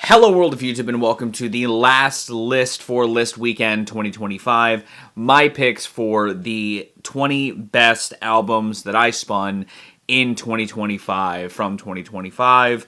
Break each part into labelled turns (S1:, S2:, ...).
S1: Hello world of YouTube and welcome to the last list for List Weekend 2025. My picks for the 20 best albums that I spun in 2025 from 2025.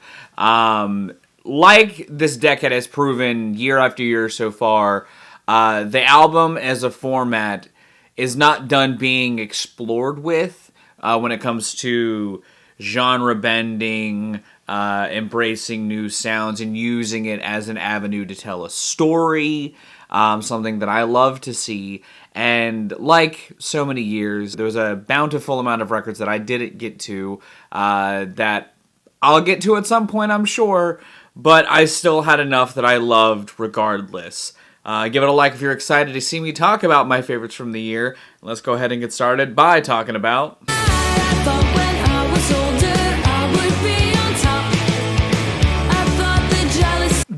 S1: Like this decade has proven year after year so far, the album as a format is not done being explored with when it comes to genre bending, embracing new sounds and using it as an avenue to tell a story, something that I love to see. And like so many years, there was a bountiful amount of records that I didn't get to, that I'll get to at some point, I'm sure, but I still had enough that I loved regardless. Give it a like if you're excited to see me talk about my favorites from the year. Let's go ahead and get started by talking about...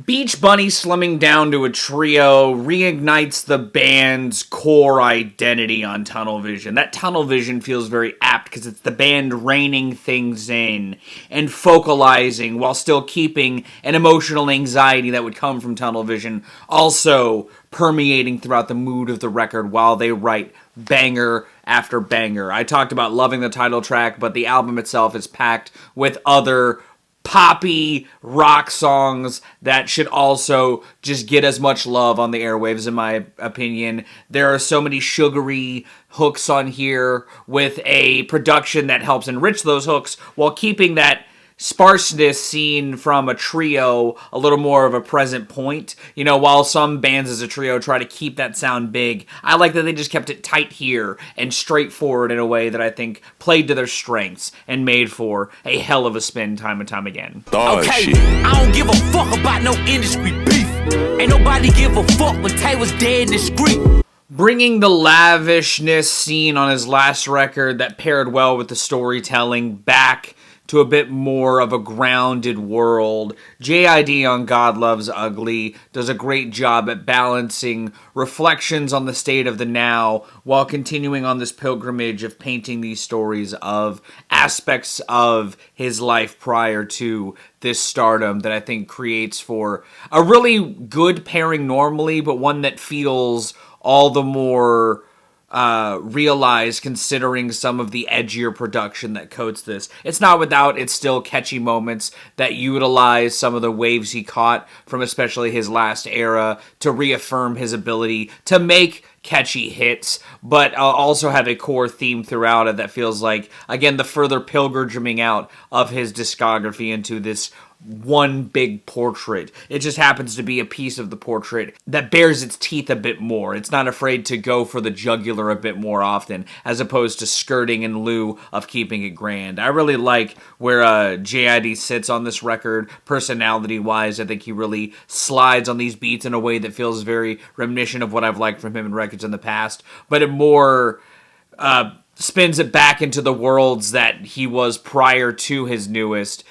S1: Beach Bunny slimming down to a trio reignites the band's core identity on Tunnel Vision. That Tunnel Vision feels very apt because it's the band reining things in and focalizing while still keeping an emotional anxiety that would come from Tunnel Vision, also permeating throughout the mood of the record while they write banger after banger. I talked about loving the title track, but the album itself is packed with other poppy rock songs that should also just get as much love on the airwaves, in my opinion. There are so many sugary hooks on here with a production that helps enrich those hooks while keeping that sparseness seen from a trio a little more of a present point. You know, while some bands as a trio try to keep that sound big, I like that they just kept it tight here and straightforward in a way that I think played to their strengths and made for a hell of a spin time and time again.
S2: Okay, I don't give a fuck about no industry beef. Ain't nobody give a fuck when Tay was dead in the street.
S1: Bringing the lavishness seen on his last record that paired well with the storytelling back to a bit more of a grounded world. JID on God Loves Ugly does a great job at balancing reflections on the state of the now while continuing on this pilgrimage of painting these stories of aspects of his life prior to this stardom that I think creates for a really good pairing normally, but one that feels all the more realized considering some of the edgier production that coats this. It's not without its still catchy moments that utilize some of the waves he caught from especially his last era to reaffirm his ability to make catchy hits, but also have a core theme throughout it that feels like, again, the further pilgrimaging out of his discography into this one big portrait. It just happens to be a piece of the portrait that bears its teeth a bit more. It's not afraid to go for the jugular a bit more often, as opposed to skirting in lieu of keeping it grand. I really like where JID sits on this record, personality-wise. I think he really slides on these beats in a way that feels very reminiscent of what I've liked from him in records in the past, but it more spins it back into the worlds that he was prior to his newest,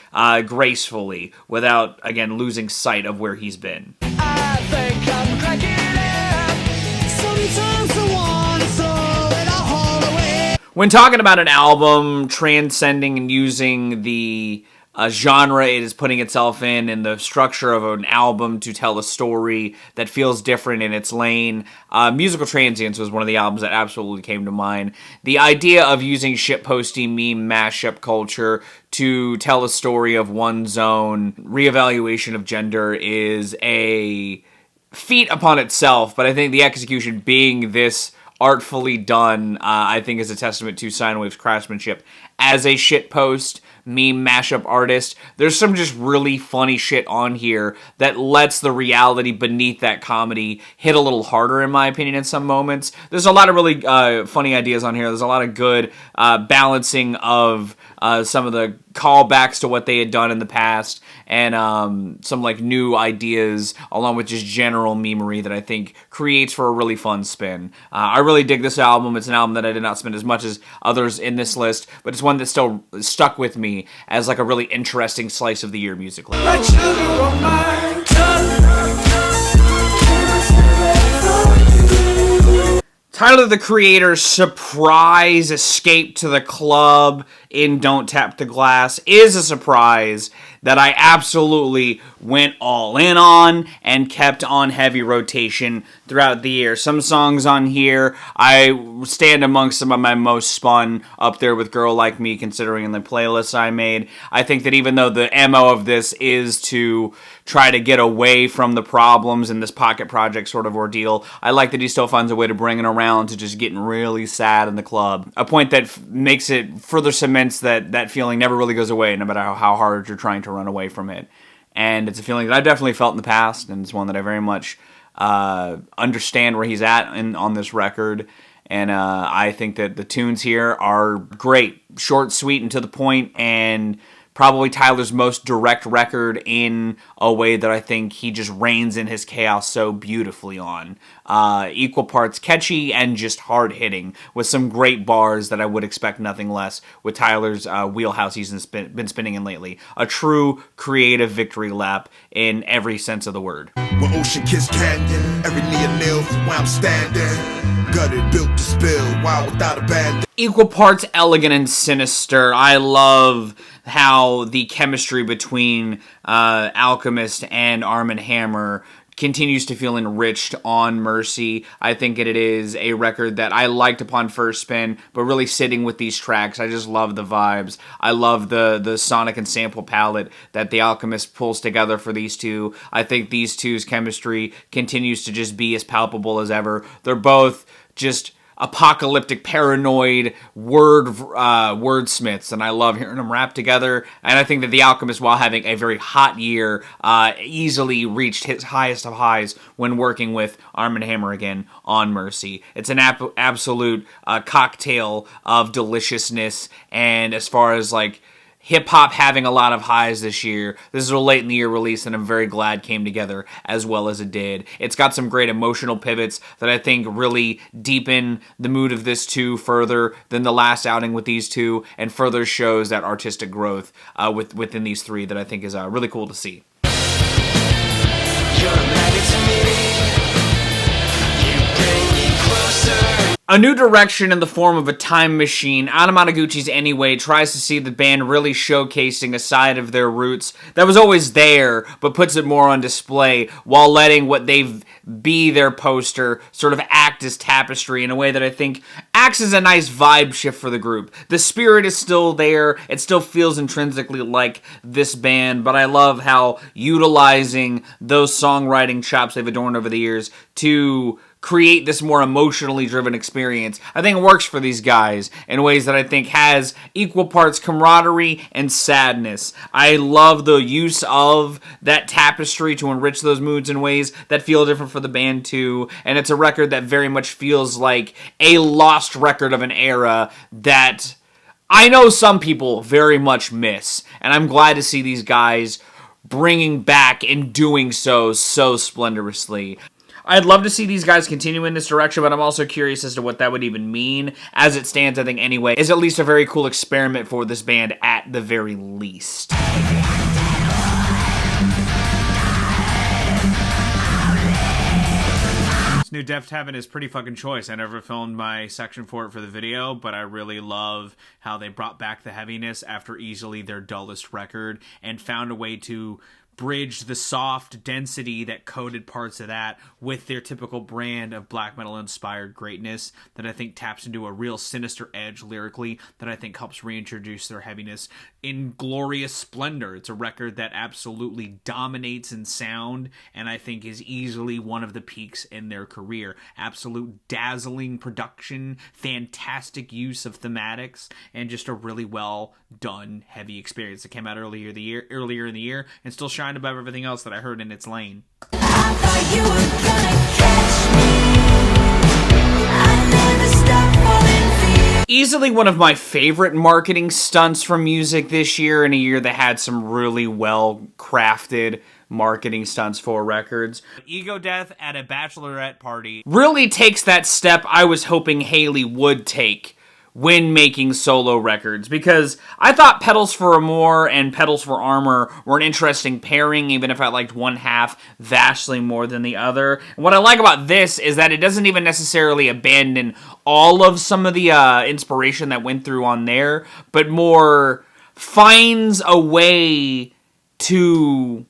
S1: gracefully, without, again, losing sight of where he's been.
S2: I think I'm cracking up. Sometimes I want so it all haul away.
S1: When talking about an album transcending and using the genre it is putting itself in and the structure of an album to tell a story that feels different in its lane, Musical Transients was one of the albums that absolutely came to mind. The idea of using shitposty meme mashup culture to tell a story of one's own reevaluation of gender is a feat upon itself, but I think the execution being this artfully done, I think is a testament to Sinewave's craftsmanship as a shitpost meme mashup artist. There's some just really funny shit on here that lets the reality beneath that comedy hit a little harder, in my opinion, in some moments. There's a lot of really funny ideas on here. There's a lot of good balancing of some of the callbacks to what they had done in the past and some like new ideas along with just general memery that I think creates for a really fun spin. I really dig this album. It's an album that I did not spend as much as others in this list, but it's one that still stuck with me as like a really interesting slice of the year musically.
S2: Like sugar on my tongue.
S1: Tyler, the Creator's surprise escape to the club in Don't Tap the Glass is a surprise that I absolutely went all in on and kept on heavy rotation throughout the year. Some songs on here I stand amongst some of my most spun, up there with Girl Like Me, considering the playlist I made. I think that even though the MO of this is to try to get away from the problems in this pocket project sort of ordeal, I like that he still finds a way to bring it around to just getting really sad in the club. A point that makes it further cements that feeling never really goes away, no matter how hard you're trying to run away from it. And it's a feeling that I've definitely felt in the past, and it's one that I very much understand where he's at on this record. And I think that the tunes here are great, short, sweet, and to the point, and probably Tyler's most direct record in a way that I think he just reigns in his chaos so beautifully on. Equal parts catchy and just hard-hitting, with some great bars that I would expect nothing less with Tyler's wheelhouse he's been spinning in lately. A true creative victory lap in every sense of the word.
S3: When ocean kiss Camden, every knee and nail where I'm standing. Gutted, built to spill, wild without abandon.
S1: Equal parts elegant and sinister. I love how the chemistry between Alchemist and Arm & Hammer continues to feel enriched on Mercy. I think it is a record that I liked upon first spin, but really sitting with these tracks, I just love the vibes. I love the sonic and sample palette that the Alchemist pulls together for these two. I think these two's chemistry continues to just be as palpable as ever. They're both just apocalyptic, paranoid wordsmiths, and I love hearing them rap together. And I think that The Alchemist, while having a very hot year, easily reached his highest of highs when working with Arm & Hammer again on Mercy. It's an absolute cocktail of deliciousness, and as far as like hip-hop having a lot of highs this year, this is a late in the year release and I'm very glad came together as well as it did. It's got some great emotional pivots that I think really deepen the mood of this two further than the last outing with these two, and further shows that artistic growth within these three that I think is really cool to see.
S2: You're a magnet to me. You bring me closer.
S1: A new direction in the form of a time machine, Anamanaguchi's Anyway tries to see the band really showcasing a side of their roots that was always there, but puts it more on display, while letting what they be their poster sort of act as tapestry in a way that I think acts as a nice vibe shift for the group. The spirit is still there, it still feels intrinsically like this band, but I love how utilizing those songwriting chops they've adorned over the years to create this more emotionally driven experience, I think it works for these guys in ways that I think has equal parts camaraderie and sadness. I love the use of that tapestry to enrich those moods in ways that feel different for the band too, and it's a record that very much feels like a lost record of an era that I know some people very much miss, and I'm glad to see these guys bringing back and doing so splendorously. I'd love to see these guys continue in this direction, but I'm also curious as to what that would even mean. As it stands, I think Anyway is at least a very cool experiment for this band at the very least. This new Deft Heaven is pretty fucking choice. I never filmed my section for it for the video, but I really love how they brought back the heaviness after easily their dullest record and found a way to bridge the soft density that coded parts of that with their typical brand of black metal inspired greatness that I think taps into a real sinister edge lyrically that I think helps reintroduce their heaviness in glorious splendor. It's a record that absolutely dominates in sound and I think is easily one of the peaks in their career. Absolute dazzling production, fantastic use of thematics, and just a really well done heavy experience that came out earlier in the year and still shined above everything else that I heard in its lane.
S2: I thought you were gonna catch me. I never stopped falling for you.
S1: Easily one of my favorite marketing stunts from music this year, in a year that had some really well crafted marketing stunts for records. Ego Death at a bachelorette party really takes that step I was hoping Haley would take when making solo records, because I thought Petals for Amor and Petals for Armor were an interesting pairing, even if I liked one half vastly more than the other. And what I like about this is that it doesn't even necessarily abandon all of some of the inspiration that went through on there, but more finds a way to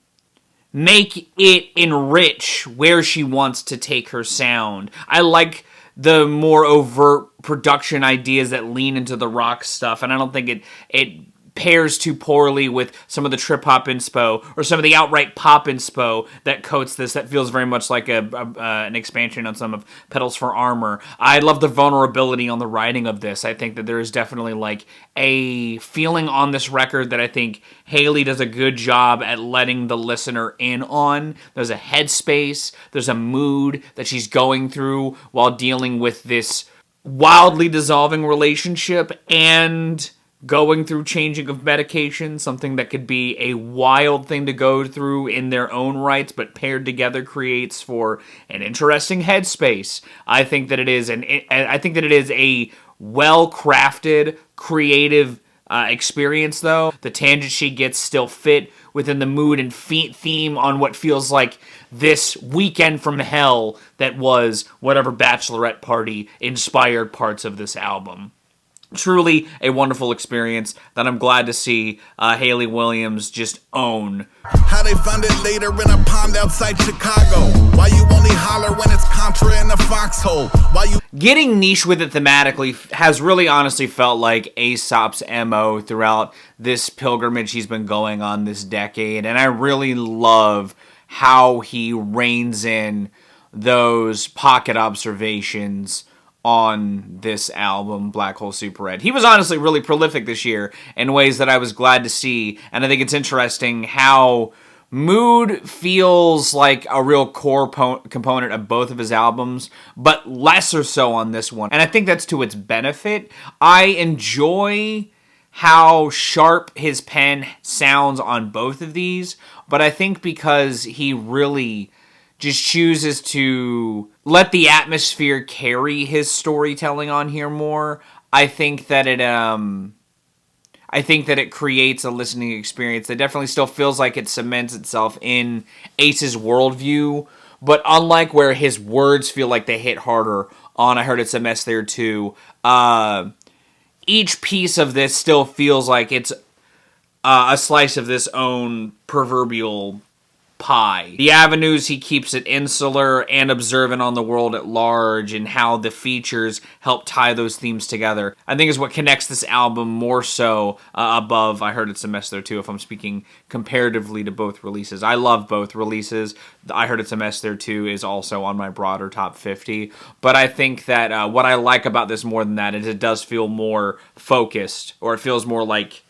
S1: make it enrich where she wants to take her sound. I like the more overt production ideas that lean into the rock stuff, and I don't think it pairs too poorly with some of the trip-hop inspo or some of the outright pop inspo that coats this. That feels very much like an expansion on some of Petals for Armor. I love the vulnerability on the writing of this. I think that there is definitely like a feeling on this record that I think Hayley does a good job at letting the listener in on. There's a headspace, there's a mood that she's going through while dealing with this wildly dissolving relationship and going through changing of medication, something that could be a wild thing to go through in their own rights, but paired together creates for an interesting headspace. I think that it is a well-crafted, creative experience, though. The tangent she gets still fit within the mood and theme on what feels like this weekend from hell that was whatever bachelorette party inspired parts of this album. Truly a wonderful experience that I'm glad to see Hayley Williams just own.
S3: How they found it later in a pond outside Chicago. Why you only holler when it's Contra in a foxhole? Why you
S1: Getting niche with it thematically has really honestly felt like Aesop's MO throughout this pilgrimage he's been going on this decade, and I really love how he reins in those pocket observations on this album, Black Hole Super Red. He was honestly really prolific this year in ways that I was glad to see, and I think it's interesting how mood feels like a real core component of both of his albums, but lesser so on this one. And I think that's to its benefit. I enjoy how sharp his pen sounds on both of these, but I think because he really just chooses to let the atmosphere carry his storytelling on here more, I think that it creates a listening experience that definitely still feels like it cements itself in Ace's worldview, but unlike where his words feel like they hit harder on I Heard It's a Mess There Too, each piece of this still feels like it's a slice of this own proverbial pie. The avenues he keeps it insular and observant on the world at large, and how the features help tie those themes together, I think is what connects this album more so above I Heard It's a Mess There Too, if I'm speaking comparatively to both releases. I love both releases. I Heard It's a Mess There Too is also on my broader top 50, but I think that what I like about this more than that is it does feel more focused, or it feels more like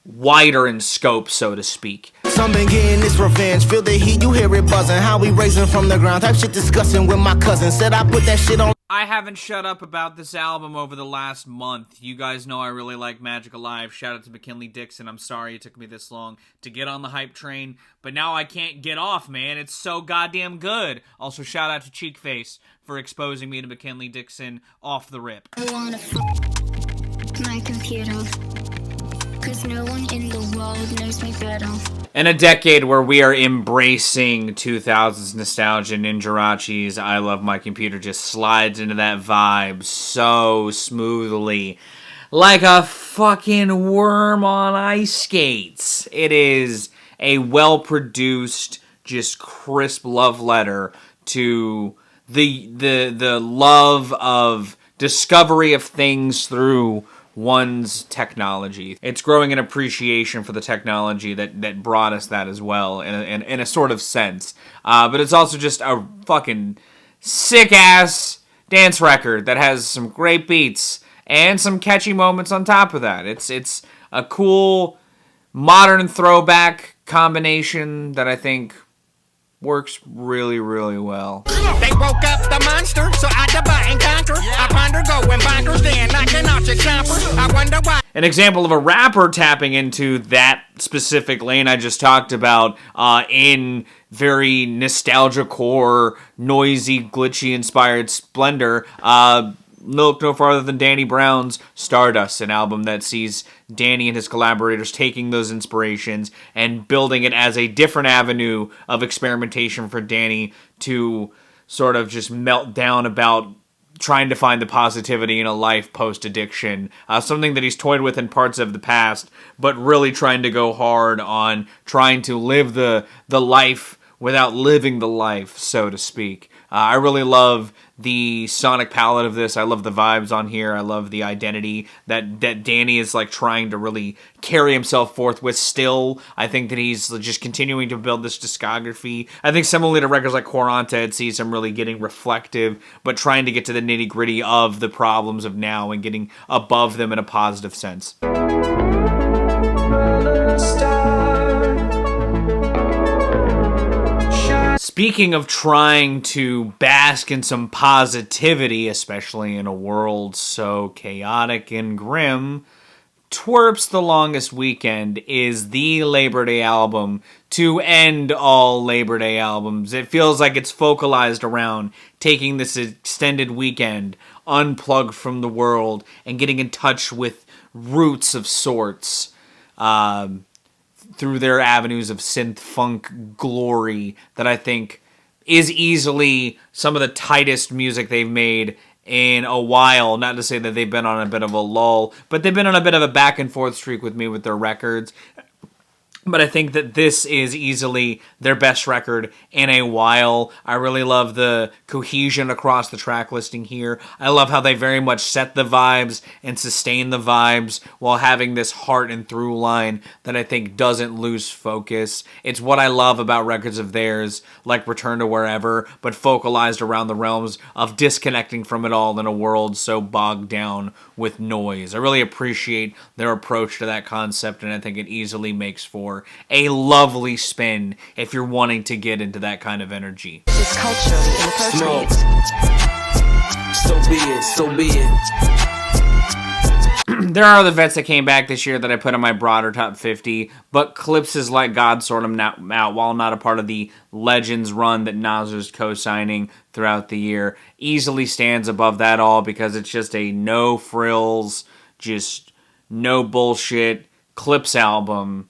S1: wider in scope, so to speak.
S4: Some been getting this revenge. Feel the heat, you hear it buzzing. How we raising from the ground. Type shit discussing with my cousin. Said I put that shit on.
S1: I haven't shut up about this album over the last month. You guys know I really like Magic Alive. Shout out to McKinley Dixon. I'm sorry it took me this long to get on the hype train, but now I can't get off, man. It's so goddamn good. Also, shout out to Cheekface for exposing me to McKinley Dixon off the rip.
S5: I wanna my computer, 'cause no one in the world knows me better.
S1: In a decade where we are embracing 2000s nostalgia, Ninjarachi's I Love My Computer just slides into that vibe so smoothly. Like a fucking worm on ice skates. It is a well-produced, just crisp love letter to the love of discovery of things through one's technology. It's growing an appreciation for the technology that brought us that as well, in a sort of sense. But it's also just a fucking sick-ass dance record that has some great beats and some catchy moments on top of that. It's a cool, modern throwback combination that I think works really, really well.
S4: They woke up the monster, so I divide and conquer. I ponder going bonkers, then knocking out your chompers. I wonder why.
S1: An example of a rapper tapping into that specific lane I just talked about in very nostalgia core, noisy, glitchy inspired splendor. Look no farther than Danny Brown's Stardust, an album that sees Danny and his collaborators taking those inspirations and building it as a different avenue of experimentation for Danny to sort of just melt down about trying to find the positivity in a life post-addiction, something that he's toyed with in parts of the past, but really trying to go hard on trying to live the life without living the life, so to speak. I really love the sonic palette of this. I love the vibes on here. I love the identity that Danny is like trying to really carry himself forth with still. I think that he's just continuing to build this discography. I think similarly to records like Quaranta, it sees him really getting reflective, but trying to get to the nitty gritty of the problems of now and getting above them in a positive sense. Speaking of trying to bask in some positivity, especially in a world so chaotic and grim, Twerp's The Longest Weekend is the Labor Day album to end all Labor Day albums. It feels like it's focalized around taking this extended weekend, unplugged from the world, and getting in touch with roots of sorts. Through their avenues of synth funk glory that I think is easily some of the tightest music they've made in a while. Not to say that they've been on a bit of a lull, but they've been on a bit of a back and forth streak with me with their records. But I think that this is easily their best record in a while. I really love the cohesion across the track listing here. I love how they very much set the vibes and sustain the vibes while having this heart and through line that I think doesn't lose focus. It's what I love about records of theirs, like Return to Wherever, but focalized around the realms of disconnecting from it all in a world so bogged down with noise. I really appreciate their approach to that concept, and I think it easily makes for a lovely spin if you're wanting to get into that kind of energy.
S6: It's culturally inappropriate.
S7: So be it, so be it.
S1: There are other vets that came back this year that I put on my broader top 50, but Clipses Like God sort of out, while not a part of the Legends run that Nazar's co-signing throughout the year, easily stands above that all because it's just a no frills, just no bullshit Clips album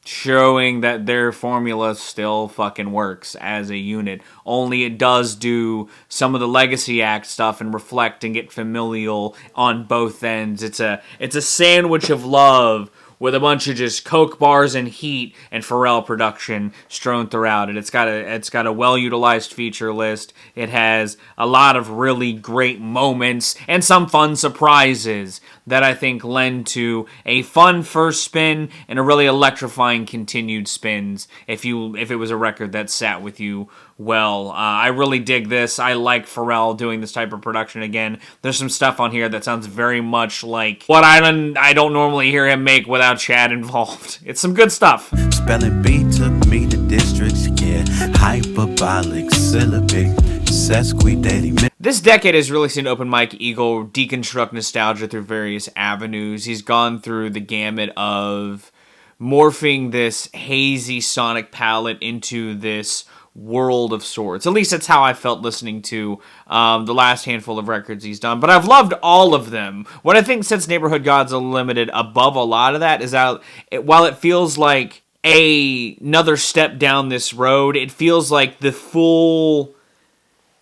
S1: showing that their formula still fucking works as a unit. Only it does do some of the legacy act stuff and reflect and get familial on both ends. It's a sandwich of love with a bunch of just Coke bars and heat and Pharrell production strewn throughout it. It's got a well-utilized feature list. It has a lot of really great moments and some fun surprises that I think lend to a fun first spin and a really electrifying continued spins if it was a record that sat with you well. I really dig this. I like Pharrell doing this type of production again. There's some stuff on here that sounds very much like what I don't normally hear him make without Chad involved. It's some good stuff.
S8: Spelling B took me to districts, yeah. Hyperbolic, syllabic, sesquidating.
S1: This decade has really seen Open Mike Eagle deconstruct nostalgia through various avenues. He's gone through the gamut of morphing this hazy sonic palette into this world of sorts. At least that's how I felt listening to the last handful of records he's done. But I've loved all of them. What I think sets Neighborhood Gods Unlimited above a lot of that is that while it feels like another step down this road, it feels like the full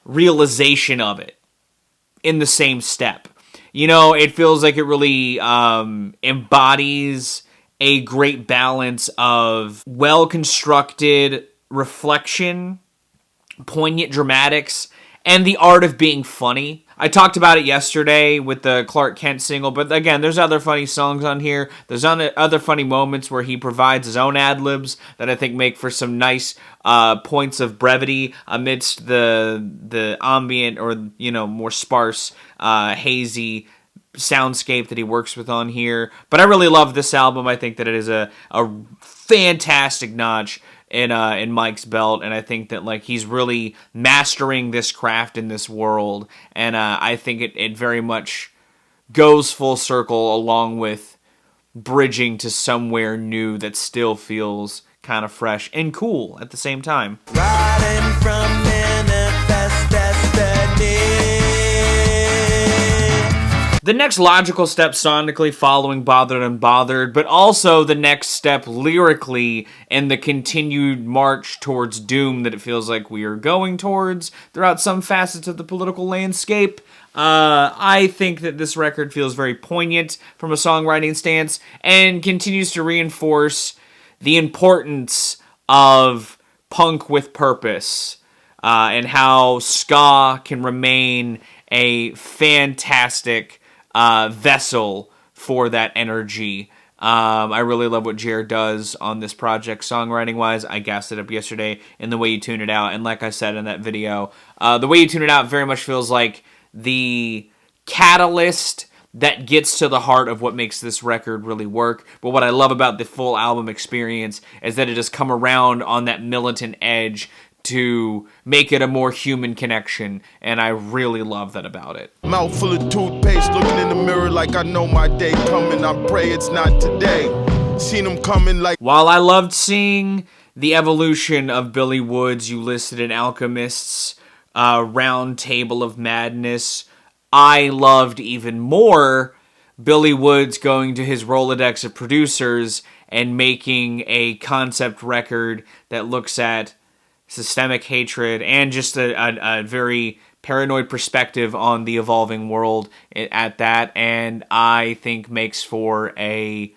S1: realization of it in the same step. You know, it feels like it really embodies a great balance of well-constructed reflection, poignant dramatics, and the art of being funny. I talked about it yesterday with the Clark Kent single, but again, there's other funny songs on here. There's other funny moments where he provides his own ad-libs that I think make for some nice points of brevity amidst the ambient or, more sparse, hazy soundscape that he works with on here. But I really love this album. I think that it is a fantastic notch in Mike's belt, and I think that he's really mastering this craft in this world, and I think it very much goes full circle along with bridging to somewhere new that still feels kind of fresh and cool at the same time.
S7: Riding from Manifest Destiny.
S1: The next logical step sonically following Bothered and Bothered, but also the next step lyrically in the continued march towards doom that it feels like we are going towards throughout some facets of the political landscape. I think that this record feels very poignant from a songwriting stance and continues to reinforce the importance of punk with purpose, and how ska can remain a fantastic vessel for that energy. I really love what Jared does on this project songwriting-wise. I gassed it up yesterday in The Way You Tune It Out, and like I said in that video, The Way You Tune It Out very much feels like the catalyst that gets to the heart of what makes this record really work. But what I love about the full album experience is that it has come around on that militant edge to make it a more human connection, and I really love that about it.
S3: Mouth full of toothpaste, looking in the mirror like I know my day coming. I pray it's not today. Seen them coming like...
S1: While I loved seeing the evolution of Billy Woods, you listed in Alchemist's round table of madness, I loved even more Billy Woods going to his Rolodex of producers and making a concept record that looks at systemic hatred and just a very paranoid perspective on the evolving world at that, and I think makes for a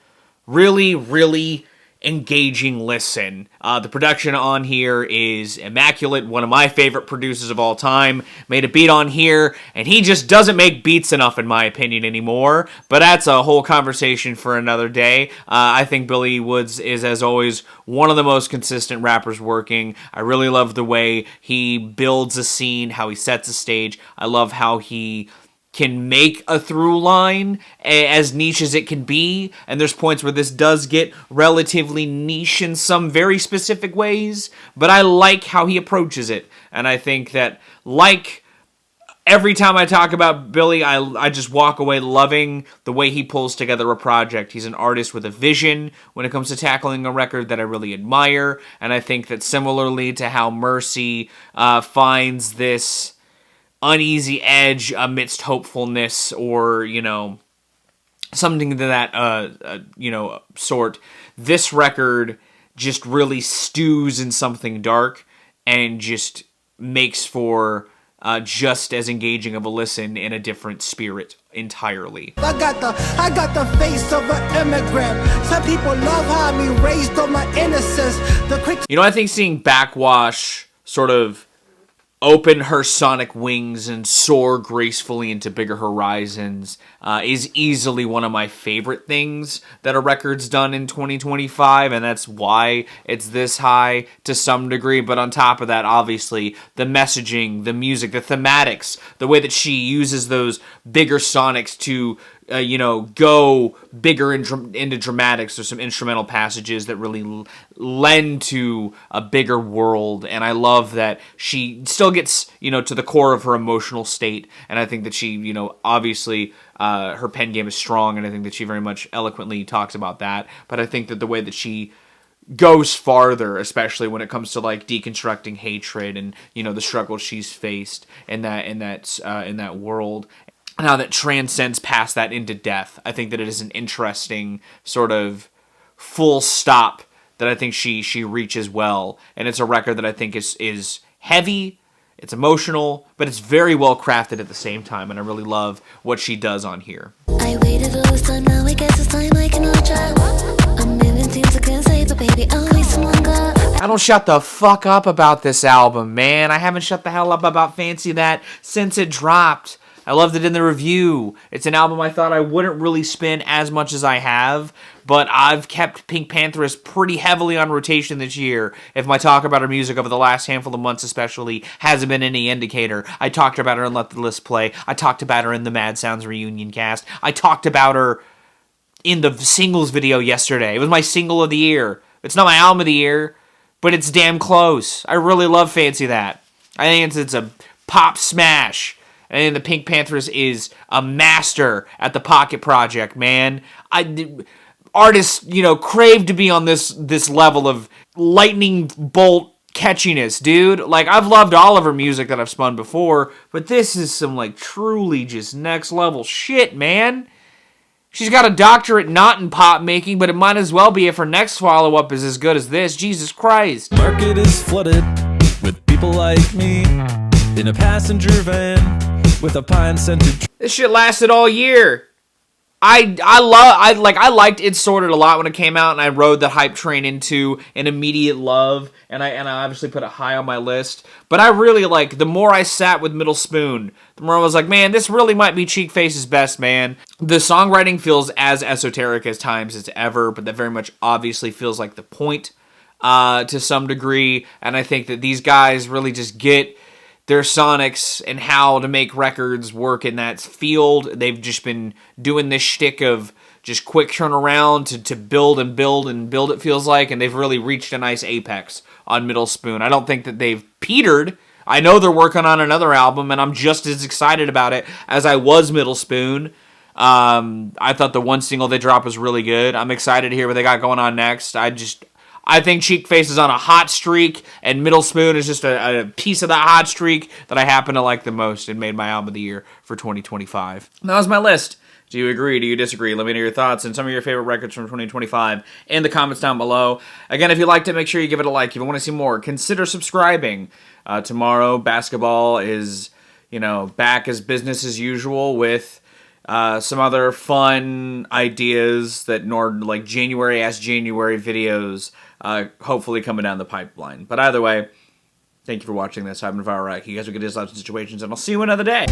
S1: really, really engaging listen. The production on here is immaculate. One of my favorite producers of all time made a beat on here, and he just doesn't make beats enough in my opinion anymore, but that's a whole conversation for another day. I think Billy Woods is, as always, one of the most consistent rappers working. I really love the way he builds a scene, how he sets a stage. I love how he can make a through line as niche as it can be, and there's points where this does get relatively niche in some very specific ways, but I like how he approaches it, and I think that, like every time I talk about Billy, I just walk away loving the way he pulls together a project. He's an artist with a vision when it comes to tackling a record that I really admire, and I think that similarly to how Mercy finds this uneasy edge amidst hopefulness, or, you know, something to that, sort, this record just really stews in something dark and just makes for just as engaging of a listen in a different spirit entirely.
S2: I got the face of an immigrant. Some people love how me raised on my innocence.
S1: I think seeing Backwash sort of open her sonic wings and soar gracefully into bigger horizons is easily one of my favorite things that a record's done in 2025, and that's why it's this high to some degree. But on top of that, obviously, the messaging, the music, the thematics, the way that she uses those bigger sonics to go bigger into dramatics. There's some instrumental passages that really lend to a bigger world, and I love that she still gets, to the core of her emotional state, and I think that she, obviously, her pen game is strong, and I think that she very much eloquently talks about that, but I think that the way that she goes farther, especially when it comes to like deconstructing hatred and, the struggles she's faced in that world, and how that transcends past that into death. I think that it is an interesting sort of full stop that I think she reaches well. And it's a record that I think is heavy, it's emotional, but it's very well crafted at the same time. And I really love what she does on here.
S5: I waited all this time, now I guess it's time I cannot try. A million things I can say, but baby, I'll wait some longer.
S1: I don't shut the fuck up about this album, man. I haven't shut the hell up about Fancy That since it dropped. I loved it in the review. It's an album I thought I wouldn't really spin as much as I have, but I've kept Pink Pantheress pretty heavily on rotation this year. If my talk about her music over the last handful of months especially hasn't been any indicator. I talked about her in Let the List Play. I talked about her in the Mad Sounds reunion cast. I talked about her in the singles video yesterday. It was my single of the year. It's not my album of the year, but it's damn close. I really love Fancy That. I think it's a pop smash. And the Pink Pantheress is a master at the Pocket Project, man. Artists, crave to be on this level of lightning bolt catchiness, dude. Like, I've loved all of her music that I've spun before, but this is some, like, truly just next level shit, man. She's got a doctorate not in pop making, but it might as well be if her next follow-up is as good as this. Jesus Christ.
S9: Market is flooded with people like me in a passenger van with a pine-scented.
S1: This shit lasted all year. I liked It Sorted a lot when it came out, and I rode the hype train into an immediate love, and I obviously put it high on my list. But I really the more I sat with Middle Spoon, the more I was like, man, this really might be Cheek Face's best, man. The songwriting feels as esoteric as times as ever, but that very much obviously feels like the point to some degree, and I think that these guys really just get their sonics and how to make records work in that field. They've just been doing this shtick of just quick turnaround to build and build and build, it feels like, and they've really reached a nice apex on Middle Spoon. I don't think that they've petered. I know they're working on another album, and I'm just as excited about it as I was Middle Spoon. I thought the one single they dropped was really good. I'm excited to hear what they got going on next. I think Cheek Face is on a hot streak, and Middle Spoon is just a piece of that hot streak that I happen to like the most and made my album of the year for 2025. That was my list. Do you agree? Do you disagree? Let me know your thoughts and some of your favorite records from 2025 in the comments down below. Again, if you liked it, make sure you give it a like. If you want to see more, consider subscribing. Tomorrow, basketball is, back as business as usual with some other fun ideas that January Ask January videos hopefully coming down the pipeline. But either way, thank you for watching this. I've been Viral Rack. You guys are good at lots of situations, and I'll see you another day.